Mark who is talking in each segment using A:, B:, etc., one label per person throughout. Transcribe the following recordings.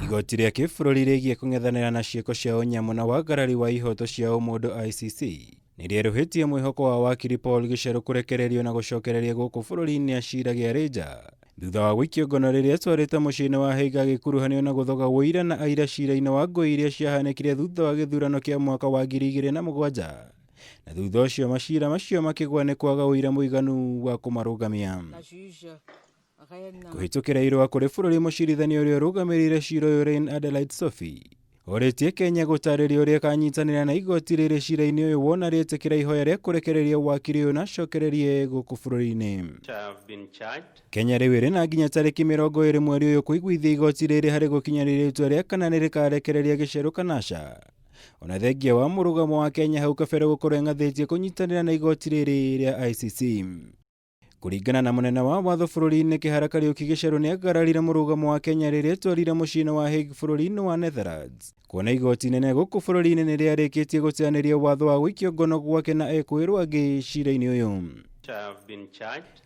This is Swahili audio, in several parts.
A: Igoti ria kibururi rigie kung'ethanira na ciiko cia unyamu na wagarari wa ihoto cia umundu ICC nirieruhitie mwihoko wa wakiri Paul Gicheru kurekererio na gucokereria guku bururi-ini aciragire nja thutha wa gwikio ngono riria twarite muciĩ-ini wa Hague agikuruhanio na guthoga uira na aira ciira-ini wa ngũĩ iria ciahanĩkire thutha wa gĩthurano kĩa mwaka wa 2007 na thutha ũcio macira macio makĩgwa nĩ kwaga uira mũiganu wa kũmarũgamia. Kũhĩtũkĩra irua kũrĩ bũrũri mucirithania ũrĩa urugamiriire cira ũyũ Adelaide Sophie orĩtie Kenya gũtarĩria ũrĩa ikanyitanira na igoti-ini ciira-ini ũyũ wona rĩetĩkĩra ihoya rĩa kũrekereria wakiri ũyũ na acokererie gũkũ bũrũri-inĩ. Kenya rĩu ĩrĩ na nginya tariki 20 mweri ũyũ kũiguithia igoti rĩrĩ harĩ gũkinyanĩria itua rĩa kana nĩ rĩkarekereria Gicheru kana aca. Ona thengia wa mũrũgamo wa Kenya hau kabere gũkorwo ĩng'athĩtie kũnyitanĩra na igoti rĩrĩ rĩa ICC. Kũringana na mũnene wa watho bũrũri-inĩ Kĩhara Kariuki, Gicheru nĩ agararire mũrũgamo wa Kenya rĩrĩa twarire mũciĩ-inĩ wa Hague bũrũri-inĩ wa Netherlands. Kuona igoti inene gũkũ bũrũri-inĩ nĩ rĩarĩkĩtie gũteanĩria watho wa gũikio ngono gwake na ekwĩrwo angĩ cira-inĩ ũyũ.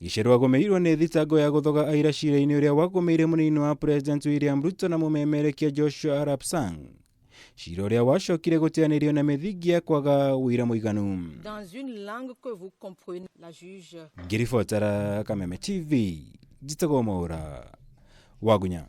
A: Gicheru agũmĩirwo nĩ thitango ya gũthoga aira cira-inĩ ũrĩa wagũmĩire mũnini wa President William Ruto na mũmemerekia Joshua Arap Sang. Cira ũrĩa wacokire gũteanĩrio na mĩthingi ya kwaga ũira mũiganu. Ngĩribotera Kameme TV, njĩtagwo Mwaura Wagunya.